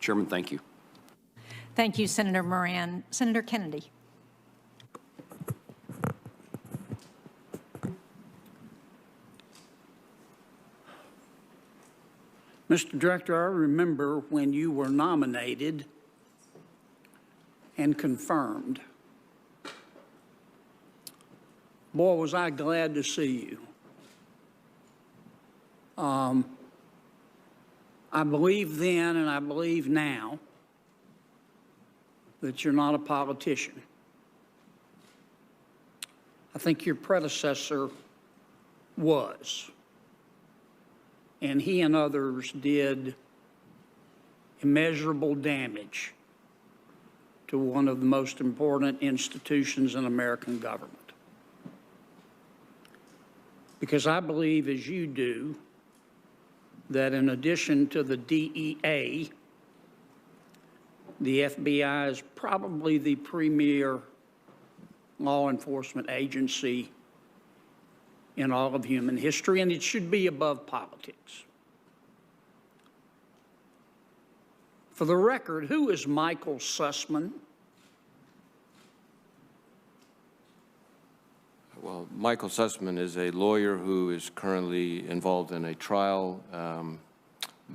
Chairman, thank you. Thank you, Senator Moran. Senator Kennedy. Mr. Director, I remember when you were nominated and confirmed. Boy, was I glad to see you. I believe then and I believe now that you're not a politician. I think your predecessor was. And he and others did immeasurable damage to one of the most important institutions in American government. Because I believe, as you do, that in addition to the DEA, the FBI is probably the premier law enforcement agency in all of human history, and it should be above politics. For the record, who is Michael Sussman? Well, Michael Sussman is a lawyer who is currently involved in a trial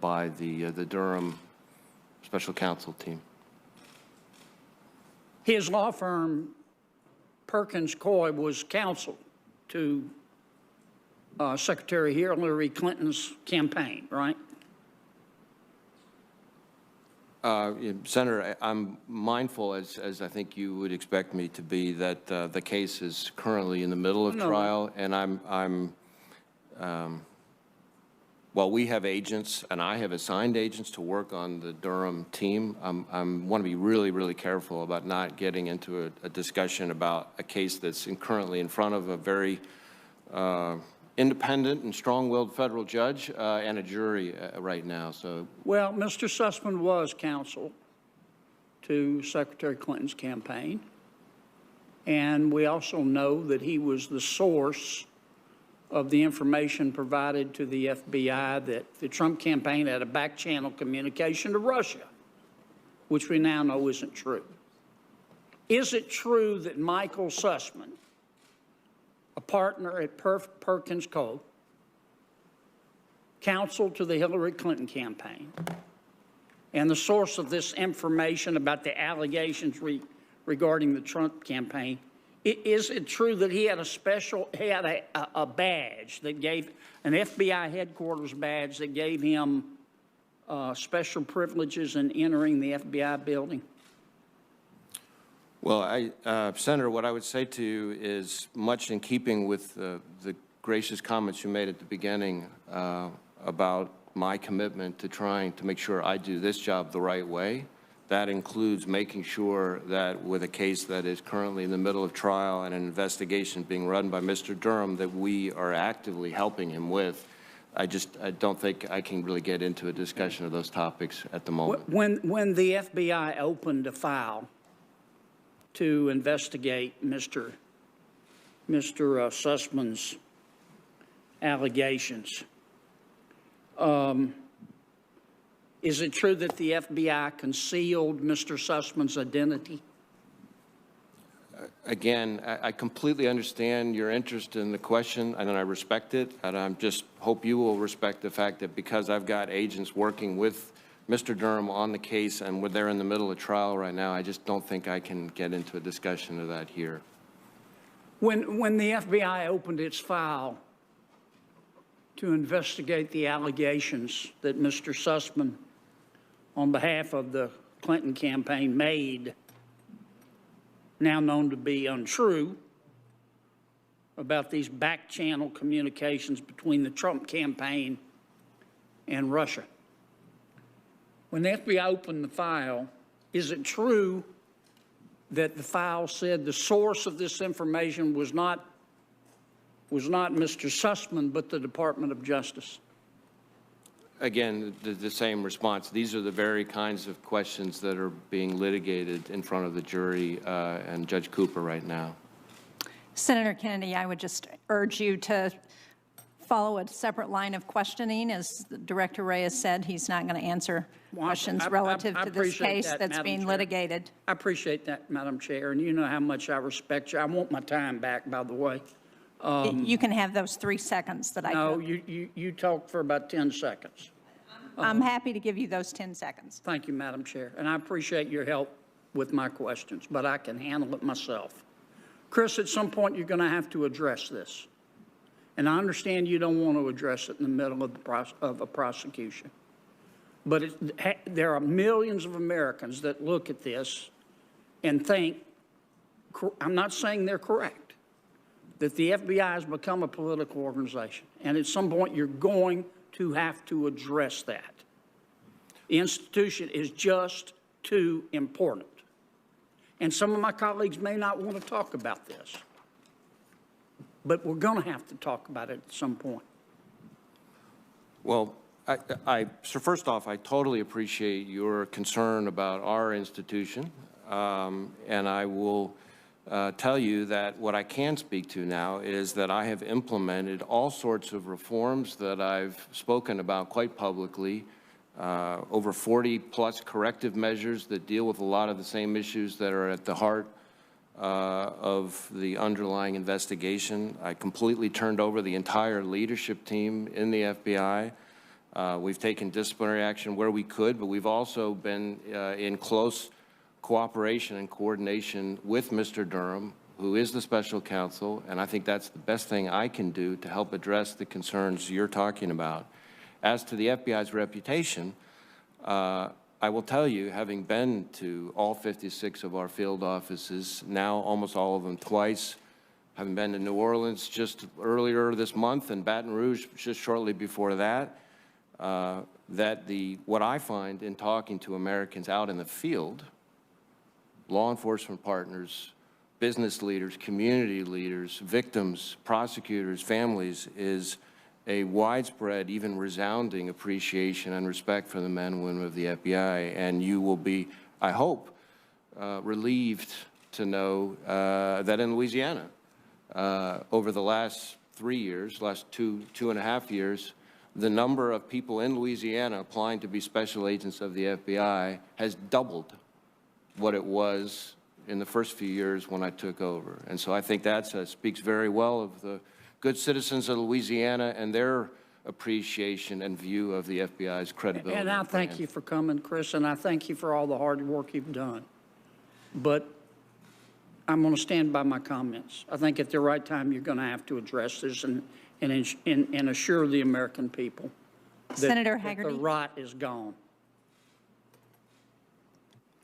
by the Durham Special Counsel team. His law firm, Perkins Coie, was counsel to Secretary Hillary Clinton's campaign, right? Senator, I'm mindful, as I think you would expect me to be, that the case is currently in the middle of trial, and well, we have agents, and I have assigned agents to work on the Durham team. I want to be really, really careful about not getting into a discussion about a case that's currently in front of a very independent and strong-willed federal judge and a jury right now. So, well, Mr. Sussman was counsel to Secretary Clinton's campaign, and we also know that he was the source of the information provided to the FBI that the Trump campaign had a back-channel communication to Russia, which we now know isn't true. Is it true that Michael Sussman, a partner at Perkins Coie, counsel to the Hillary Clinton campaign, and the source of this information about the allegations regarding the Trump campaign, is it true that he had a badge that gave, an FBI headquarters badge that gave him special privileges in entering the FBI building? well, Senator, what I would say to you is much in keeping with the gracious comments you made at the beginning about my commitment to trying to make sure I do this job the right way. That includes making sure that with a case that is currently in the middle of trial and an investigation being run by Mr. Durham that we are actively helping him with. I don't think I can really get into a discussion of those topics at the moment. When the FBI opened a file to investigate Mr. Sussman's allegations, is it true that the FBI concealed Mr. Sussman's identity? Again, I completely understand your interest in the question, and I respect it, and I just hope you will respect the fact that because I've got agents working with Mr. Durham on the case and they're in the middle of trial right now, I just don't think I can get into a discussion of that here. When the FBI opened its file to investigate the allegations that Mr. Sussman, on behalf of the Clinton campaign, made, now known to be untrue, about these back-channel communications between the Trump campaign and Russia. When the FBI opened the file, is it true that the file said the source of this information was not Mr. Sussman, but the Department of Justice? Again, the same response. These are the very kinds of questions that are being litigated in front of the jury and Judge Cooper right now. Senator Kennedy, I would just urge you to follow a separate line of questioning. As Director Wray has said, he's not going to answer questions relative to this appreciate case that, that's Madam being Chair. litigated. I appreciate that, Madam Chair, and you know how much I respect you. I want my time back, by the way. You can have those 3 seconds that I No, took. you talked for about 10 seconds. I'm happy to give you those 10 seconds. Thank you, Madam Chair, and I appreciate your help with my questions, but I can handle it myself. Chris, at some point, you're going to have to address this. And I understand you don't want to address it in the middle of a prosecution. But there are millions of Americans that look at this and think, I'm not saying they're correct, that the FBI has become a political organization. And at some point, you're going to have to address that. The institution is just too important. And some of my colleagues may not want to talk about this, but we're going to have to talk about it at some point. Well, so first off, I totally appreciate your concern about our institution, and I will tell you that what I can speak to now is that I have implemented all sorts of reforms that I've spoken about quite publicly, over 40-plus corrective measures that deal with a lot of the same issues that are at the heart of the underlying investigation. I completely turned over the entire leadership team in the FBI. We've taken disciplinary action where we could, but we've also been in close cooperation and coordination with Mr. Durham, who is the special counsel, and I think that's the best thing I can do to help address the concerns you're talking about. As to the FBI's reputation, I will tell you, having been to all 56 of our field offices, now almost all of them twice, having been to New Orleans just earlier this month and Baton Rouge just shortly before that, what I find in talking to Americans out in the field, law enforcement partners, business leaders, community leaders, victims, prosecutors, families, is a widespread, even resounding appreciation and respect for the men and women of the FBI. And you will be, I hope, relieved to know that in Louisiana, over the last 3 years, last two and a half years, the number of people in Louisiana applying to be special agents of the FBI has doubled what it was in the first few years when I took over. And so I think that speaks very well of the good citizens of Louisiana and their appreciation and view of the FBI's credibility. And I thank you for coming, Chris, and I thank you for all the hard work you've done. But I'm going to stand by my comments. I think at the right time you're going to have to address this and assure the American people that, Senator that Hagerty. the rot is gone.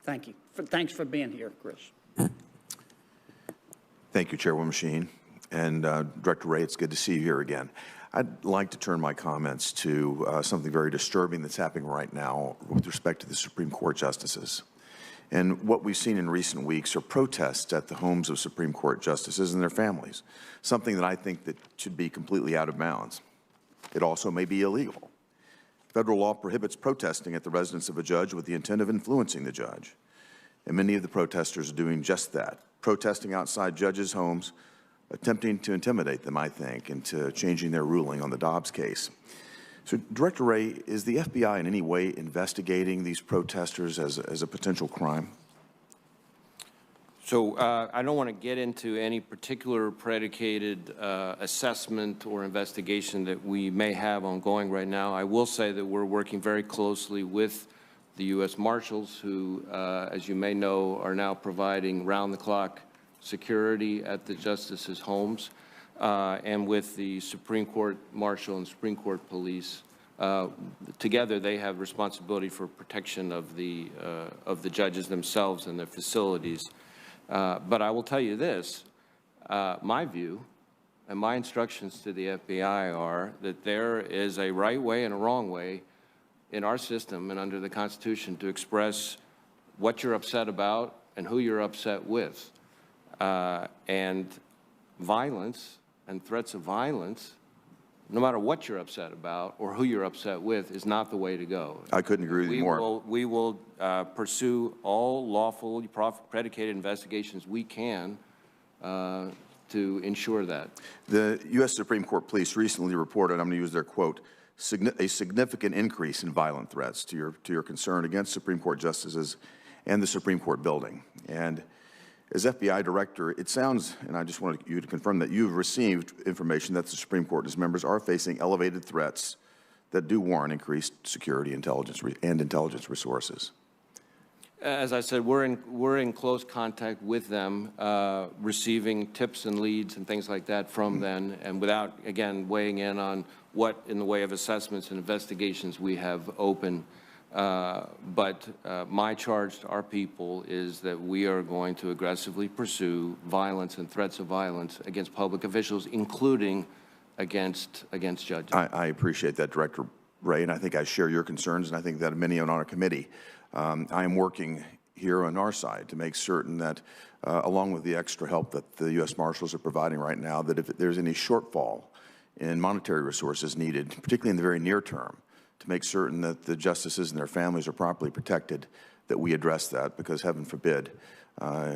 Thank you. Thanks for being here, Chris. Thank you, Chairwoman Sheen. And Director Wray, it's good to see you here again. I'd like to turn my comments to something very disturbing that's happening right now with respect to the Supreme Court justices. And what we've seen in recent weeks are protests at the homes of Supreme Court justices and their families, something that I think that should be completely out of bounds. It also may be illegal. Federal law prohibits protesting at the residence of a judge with the intent of influencing the judge. And many of the protesters are doing just that, protesting outside judges' homes, attempting to intimidate them, I think, into changing their ruling on the Dobbs case. So, Director Wray, is the FBI in any way investigating these protesters as a potential crime? So I don't want to get into any particular predicated assessment or investigation that we may have ongoing right now. I will say that we're working very closely with the U.S. Marshals, who, as you may know, are now providing round-the-clock security at the justices' homes, and with the Supreme Court Marshal and Supreme Court Police. Together, they have responsibility for protection of the judges themselves and their facilities. But I will tell you this, my view and my instructions to the FBI are that there is a right way and a wrong way in our system and under the Constitution to express what you're upset about and who you're upset with. And violence and threats of violence, no matter what you're upset about or who you're upset with, is not the way to go. I couldn't agree with you more. We will pursue all lawful, predicated investigations we can to ensure that. The U.S. Supreme Court police recently reported, I'm going to use their quote, a significant increase in violent threats to your concern against Supreme Court justices and the Supreme Court building. And as FBI director, it sounds, and I just wanted you to confirm that you've received information that the Supreme Court and its members are facing elevated threats that do warrant increased security intelligence resources. As I said, we're in close contact with them, receiving tips and leads and things like that from them, and without, again, weighing in on what in the way of assessments and investigations we have open. But my charge to our people is that we are going to aggressively pursue violence and threats of violence against public officials, including against judges. I appreciate that, Director Wray, and I think I share your concerns, and I think that many on our committee. I am working here on our side to make certain that, along with the extra help that the U.S. Marshals are providing right now, that if there's any shortfall in monetary resources needed, particularly in the very near term, to make certain that the justices and their families are properly protected, that we address that, because heaven forbid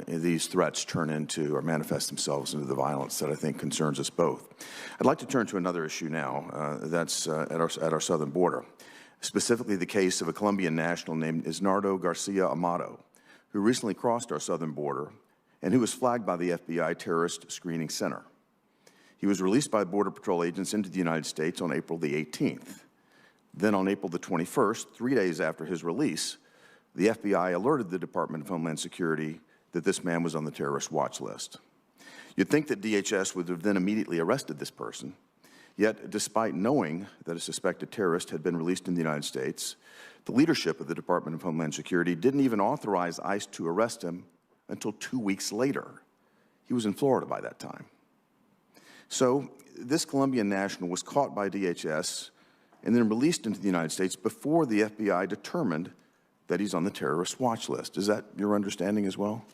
these threats turn into or manifest themselves into the violence that I think concerns us both. I'd like to turn to another issue now that's at our southern border, specifically the case of a Colombian national named Isnardo Garcia Amado, who recently crossed our southern border and who was flagged by the FBI Terrorist Screening Center. He was released by Border Patrol agents into the United States on April the 18th. Then on April the 21st, 3 days after his release, the FBI alerted the Department of Homeland Security that this man was on the terrorist watch list. You'd think that DHS would have then immediately arrested this person, yet despite knowing that a suspected terrorist had been released in the United States, the leadership of the Department of Homeland Security didn't even authorize ICE to arrest him until 2 weeks later. He was in Florida by that time. So this Colombian national was caught by DHS and then released into the United States before the FBI determined that he's on the terrorist watch list. Is that your understanding as well?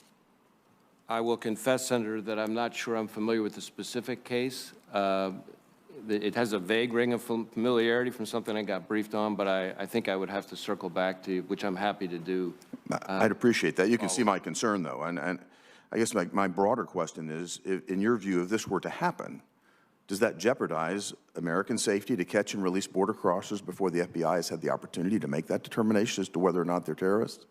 I will confess, Senator, that I'm not sure I'm familiar with the specific case. It has a vague ring of familiarity from something I got briefed on, but I think I would have to circle back to you, which I'm happy to do. I'd appreciate that. You can see my concern, though. And I guess my broader question is, in your view, if this were to happen, does that jeopardize American safety to catch and release border crossers before the FBI has had the opportunity to make that determination as to whether or not they're terrorists?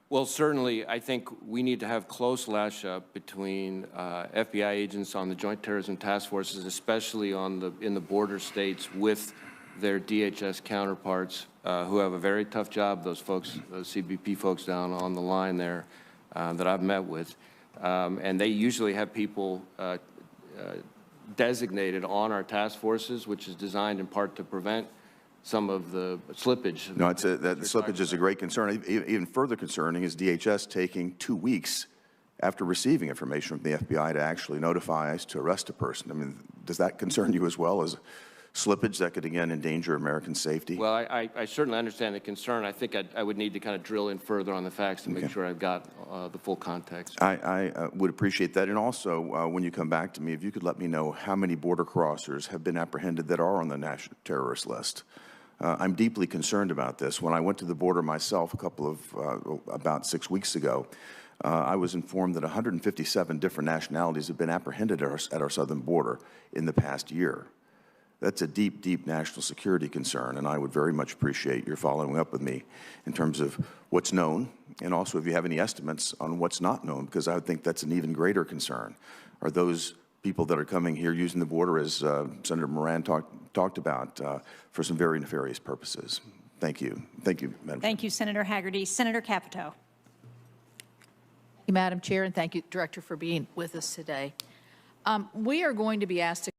Well, certainly, I think we need to have close lash-up between FBI agents on the Joint Terrorism Task Forces, especially in the border states, with their DHS counterparts, who have a very tough job, those folks, those CBP folks down on the line there that I've met with. And they usually have people designated on our task forces, which is designed in part to prevent some of the slippage. No, that slippage is a great concern. Even further concerning is DHS taking 2 weeks after receiving information from the FBI to actually notify us to arrest a person. I mean, does that concern you as well as slippage that could, again, endanger American safety? Well, I certainly understand the concern. I think I would need to kind of drill in further on the facts to make sure I've got the full context. I would appreciate that. And also, when you come back to me, if you could let me know how many border crossers have been apprehended that are on the national terrorist list. I'm deeply concerned about this. When I went to the border myself about 6 weeks ago, I was informed that 157 different nationalities have been apprehended at our southern border in the past year. That's a deep, deep national security concern, and I would very much appreciate your following up with me in terms of what's known, and also if you have any estimates on what's not known, because I would think that's an even greater concern. Are those people that are coming here using the border, as Senator Moran talked about, for some very nefarious purposes? Thank you. Thank you, Madam Chair. Thank you, Senator Hagerty. Senator Capito. Thank you, Madam Chair, and thank you, Director, for being with us today. We are going to be asked to